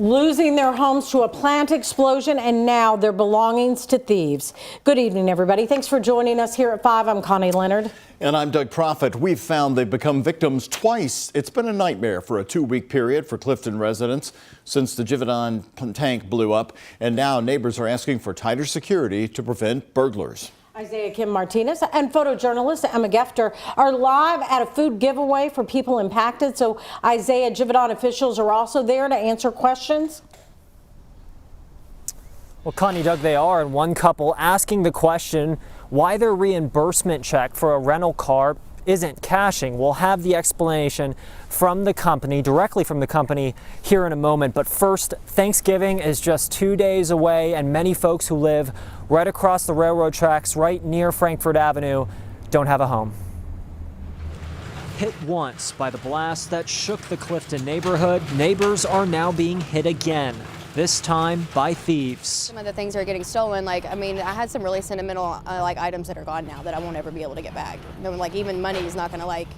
Losing their homes to a plant explosion and now their belongings to thieves. Good evening, everybody. Thanks for joining us here at 5. I'm Connie Leonard. And I'm Doug Proffitt. We've found they've become victims twice. It's been a nightmare for a 2-week period for Clifton residents since the Givaudan tank blew up. And now neighbors are asking for tighter security to prevent burglars. Isaiah Kim Martinez and photojournalist Emma Gefter are live at a food giveaway for people impacted. So Isaiah, Givaudan officials are also there to answer questions. Well, Connie, Doug, they are, and one couple asking the question why their reimbursement check for a rental car isn't cashing. We'll have the explanation from the company, directly from the company, here in a moment. But first, Thanksgiving is just 2 days away, and many folks who live right across the railroad tracks, right near Frankfort Avenue, don't have a home. Hit once by the blast that shook the Clifton neighborhood, neighbors are now being hit again. This time by thieves. Some of the things are getting stolen. I had some really sentimental items that are gone now that I won't ever be able to get back. Even money is not going to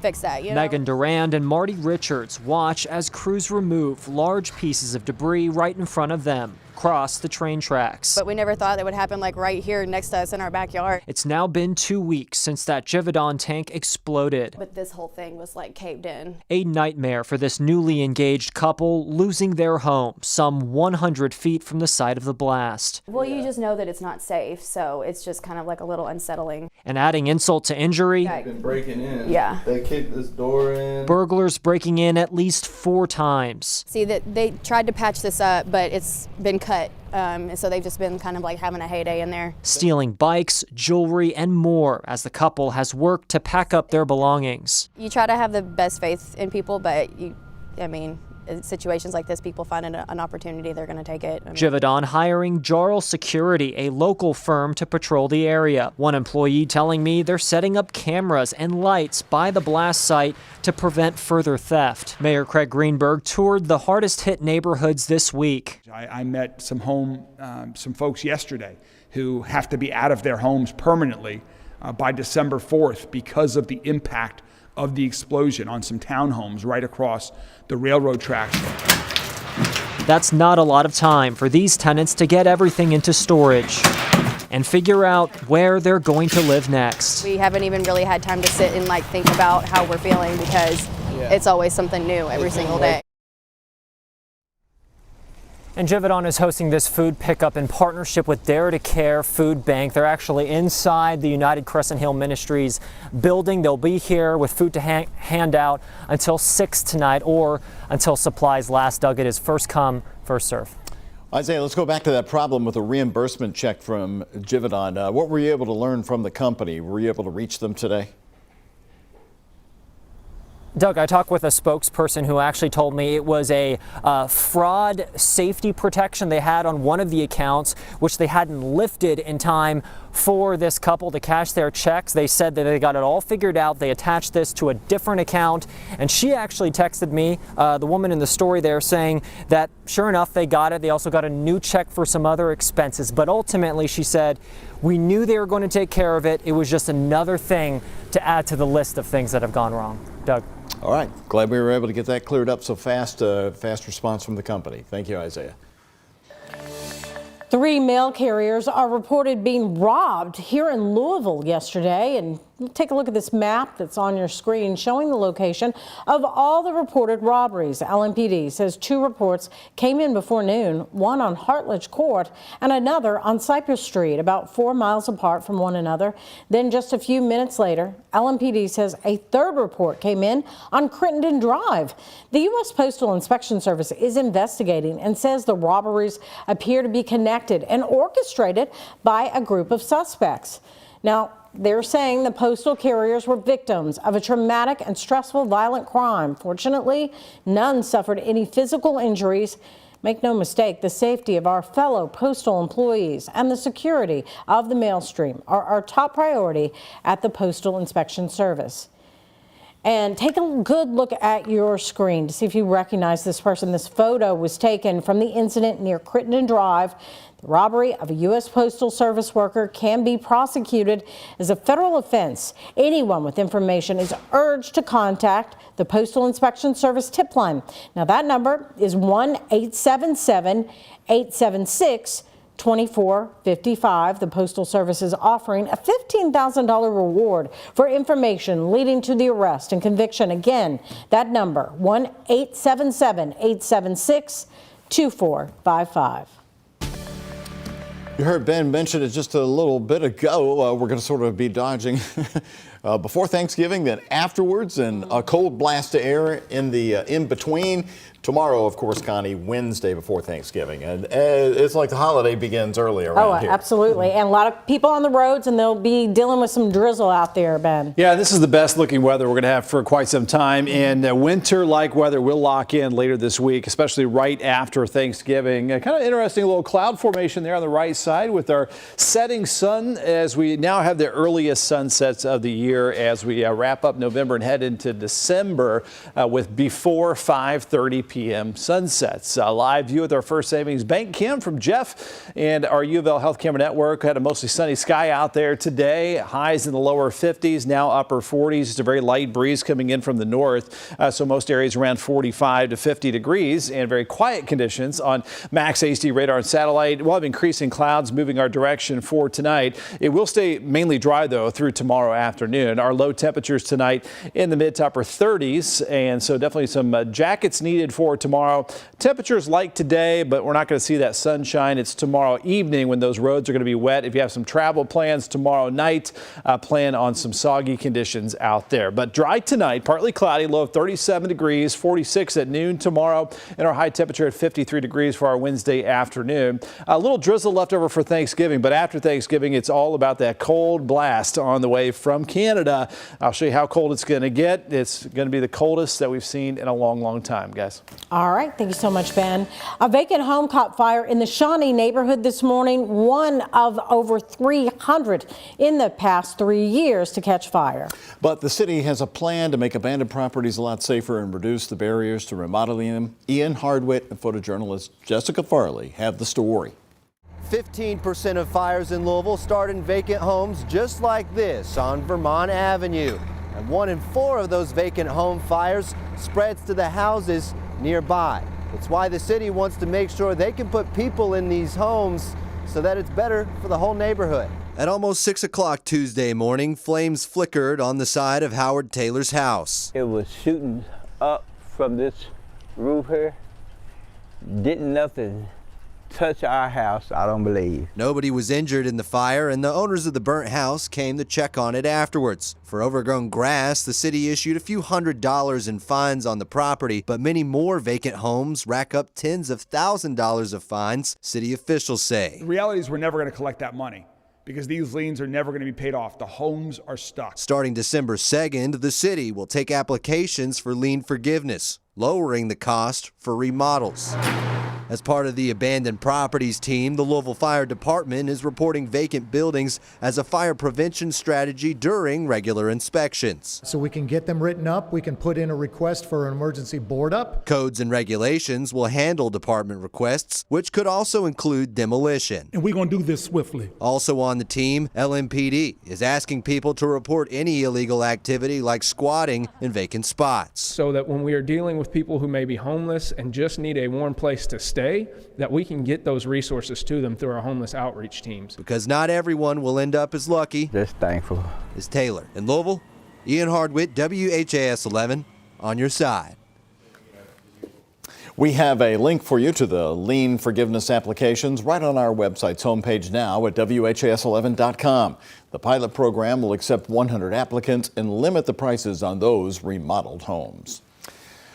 fix that. Megan Durand and Marty Richards watch as crews remove large pieces of debris right in front of them, across the train tracks. But we never thought that would happen right here next to us in our backyard. It's now been 2 weeks since that Givaudan tank exploded. But this whole thing was caved in. A nightmare for this newly engaged couple losing their home some 100 feet from the site of the blast. Well, you just know that it's not safe, so it's just kind of a little unsettling. And adding insult to injury, They've been breaking in. Yeah. They kicked this door in. Burglars breaking in at least 4 times. See, that they tried to patch this up, but it's been cut. So they've just been kind of having a heyday in there. Stealing bikes, jewelry, and more as the couple has worked to pack up their belongings. You try to have the best faith in people, but in situations like this, people find an opportunity, they're going to take it. Givaudan hiring Jarl Security, a local firm, to patrol the area. One employee telling me they're setting up cameras and lights by the blast site to prevent further theft. Mayor Craig Greenberg toured the hardest hit neighborhoods this week. I met some folks yesterday who have to be out of their homes permanently by December 4th because of the impact of the explosion on some townhomes right across the railroad tracks. That's not a lot of time for these tenants to get everything into storage and figure out where they're going to live next. We haven't even really had time to sit and think about how we're feeling because it's always something new every single day. And Givaudan is hosting this food pickup in partnership with Dare to Care Food Bank. They're actually inside the United Crescent Hill Ministries building. They'll be here with food to hand out until 6 tonight or until supplies last. Doug, it is first come, first serve. Isaiah, let's go back to that problem with a reimbursement check from Givaudan. What were you able to learn from the company? Were you able to reach them today? Doug, I talked with a spokesperson who actually told me it was a fraud safety protection they had on one of the accounts, which they hadn't lifted in time for this couple to cash their checks. They said that they got it all figured out. They attached this to a different account, and she actually texted me, the woman in the story there, saying that sure enough, they got it. They also got a new check for some other expenses, but ultimately, she said, we knew they were going to take care of it. It was just another thing to add to the list of things that have gone wrong. Doug. All right. Glad we were able to get that cleared up so fast. Fast response from the company. Thank you, Isaiah. 3 mail carriers are reported being robbed here in Louisville yesterday. And take a look at this map that's on your screen showing the location of all the reported robberies. LMPD says 2 reports came in before noon, one on Hartledge Court and another on Cypress Street, about 4 miles apart from one another. Then just a few minutes later, LMPD says a 3rd report came in on Crittenden Drive. The U.S. Postal Inspection Service is investigating and says the robberies appear to be connected and orchestrated by a group of suspects. Now, they're saying the postal carriers were victims of a traumatic and stressful violent crime. Fortunately, none suffered any physical injuries. Make no mistake, the safety of our fellow postal employees and the security of the mail stream are our top priority at the Postal Inspection Service. And take a good look at your screen to see if you recognize this person. This photo was taken from the incident near Crittenden Drive. The robbery of a U.S. Postal Service worker can be prosecuted as a federal offense. Anyone with information is urged to contact the Postal Inspection Service tip line. Now that number is 1-877-876-2455. The Postal Service is offering a $15,000 reward for information leading to the arrest and conviction. Again, that number, 1-877-876-2455. You heard Ben mention it just a little bit ago. We're going to sort of be dodging before Thanksgiving, then afterwards, and a cold blast of air in the in-between. Tomorrow, of course, Connie, Wednesday before Thanksgiving. And it's like the holiday begins early around here. Absolutely. And a lot of people on the roads, and they'll be dealing with some drizzle out there, Ben. Yeah, this is the best looking weather we're going to have for quite some time. And winter-like weather will lock in later this week, especially right after Thanksgiving. Kind of interesting little cloud formation there on the right side with our setting sun, as we now have the earliest sunsets of the year as we wrap up November and head into December with before 5:30 p.m. sunsets. Live view with our First Savings Bank cam from Jeff and our U of L Health Camera Network. Had a mostly sunny sky out there today. Highs in the lower 50s, now upper 40s. Just a very light breeze coming in from the north. So most areas around 45 to 50 degrees, and very quiet conditions on Max HD radar and satellite. We'll have increasing clouds moving our direction for tonight. It will stay mainly dry though through tomorrow afternoon. Our low temperatures tonight in the mid to upper 30s, and so definitely some jackets needed for tomorrow. Temperatures like today, but we're not going to see that sunshine. It's tomorrow evening when those roads are going to be wet. If you have some travel plans tomorrow night, plan on some soggy conditions out there. But dry tonight, partly cloudy, low of 37 degrees, 46 at noon tomorrow, and our high temperature at 53 degrees for our Wednesday afternoon. A little drizzle left over for Thanksgiving, but after Thanksgiving, it's all about that cold blast on the way from Canada. I'll show you how cold it's going to get. It's going to be the coldest that we've seen in a long, long time, guys. All right. Thank you so much, Ben. A vacant home caught fire in the Shawnee neighborhood this morning, one of over 300 in the past 3 years to catch fire. But the city has a plan to make abandoned properties a lot safer and reduce the barriers to remodeling them. Ian Hardwitt and photojournalist Jessica Farley have the story. 15% of fires in Louisville start in vacant homes just like this on Vermont Avenue. And 1 in 4 of those vacant home fires spreads to the houses nearby. It's why the city wants to make sure they can put people in these homes so that it's better for the whole neighborhood. At almost 6 o'clock Tuesday morning, flames flickered on the side of Howard Taylor's house. It was shooting up from this roof here. Didn't nothing touch our house, I don't believe. Nobody was injured in the fire, and the owners of the burnt house came to check on it afterwards. For overgrown grass, the city issued a few $100s in fines on the property, but many more vacant homes rack up tens of thousands of fines, city officials say. The reality is we're never going to collect that money because these liens are never going to be paid off. The homes are stuck. Starting December 2nd, the city will take applications for lien forgiveness, lowering the cost for remodels. As part of the abandoned properties team, the Louisville Fire Department is reporting vacant buildings as a fire prevention strategy during regular inspections. So we can get them written up, we can put in a request for an emergency board up. Codes and regulations will handle department requests, which could also include demolition. And we're going to do this swiftly. Also on the team, LMPD is asking people to report any illegal activity like squatting in vacant spots. So that when we are dealing with people who may be homeless and just need a warm place to stay, that we can get those resources to them through our homeless outreach teams. Because not everyone will end up as lucky. Just thankful. As Taylor. In Louisville, Ian Hardwitt, WHAS11, on your side. We have a link for you to the lien forgiveness applications right on our website's homepage now at WHAS11.com. The pilot program will accept 100 applicants and limit the prices on those remodeled homes.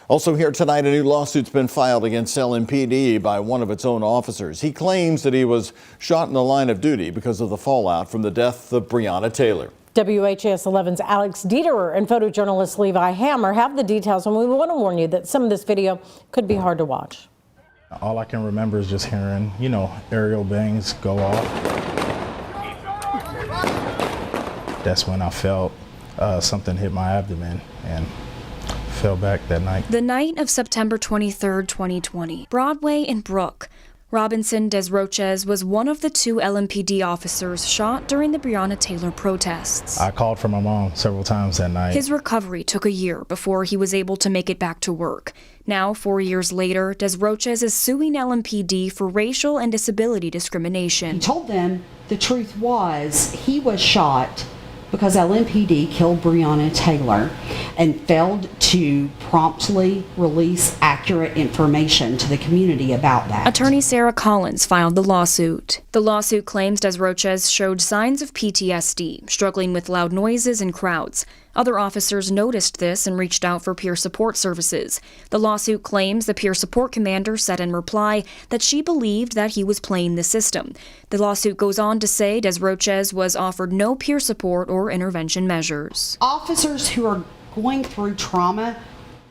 Also here tonight, a new lawsuit's been filed against LMPD by one of its own officers. He claims that he was shot in the line of duty because of the fallout from the death of Breonna Taylor. WHAS11's Alex Dieterer and photojournalist Levi Hammer have the details, and we want to warn you that some of this video could be hard to watch. All I can remember is just hearing, aerial bangs go off. That's when I felt something hit my abdomen and fell back that night. The night of September 23, 2020, Broadway in Brook. Robinson Desroches was one of the 2 LMPD officers shot during the Breonna Taylor protests. I called for my mom several times that night. His recovery took a year before he was able to make it back to work. Now, 4 years later, Desroches is suing LMPD for racial and disability discrimination. He told them the truth was he was shot because LMPD killed Breonna Taylor and failed to promptly release accurate information to the community about that. Attorney Sarah Collins filed the lawsuit. The lawsuit claims Desroches showed signs of PTSD, struggling with loud noises and crowds. Other officers noticed this and reached out for peer support services. The lawsuit claims the peer support commander said in reply that she believed that he was playing the system. The lawsuit goes on to say Desroches was offered no peer support or intervention measures. Officers who are going through trauma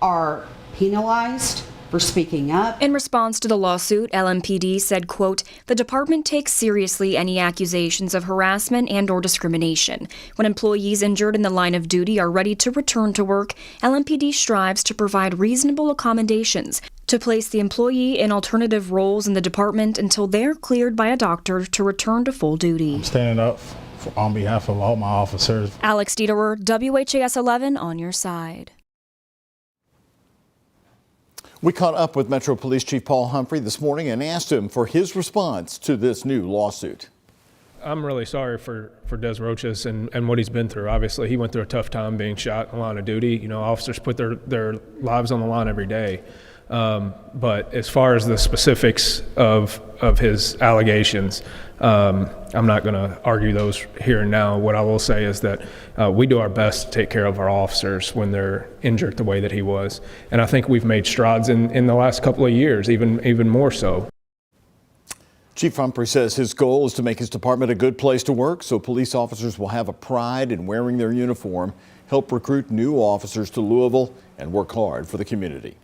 are penalized for speaking up. In response to the lawsuit, LMPD said, quote, "The department takes seriously any accusations of harassment and or discrimination. When employees injured in the line of duty are ready to return to work, LMPD strives to provide reasonable accommodations to place the employee in alternative roles in the department until they're cleared by a doctor to return to full duty." I'm standing up on behalf of all my officers. Alex Dieterer, WHAS 11 on your side. We caught up with Metro Police Chief Paul Humphrey this morning and asked him for his response to this new lawsuit. I'm really sorry for Desroches and what he's been through. Obviously, he went through a tough time being shot in the line of duty. You know, officers put their lives on the line every day. But as far as the specifics of his allegations, I'm not going to argue those here and now. What I will say is that we do our best to take care of our officers when they're injured the way that he was. And I think we've made strides in the last couple of years, even more so. Chief Humphrey says his goal is to make his department a good place to work so police officers will have a pride in wearing their uniform, help recruit new officers to Louisville, and work hard for the community.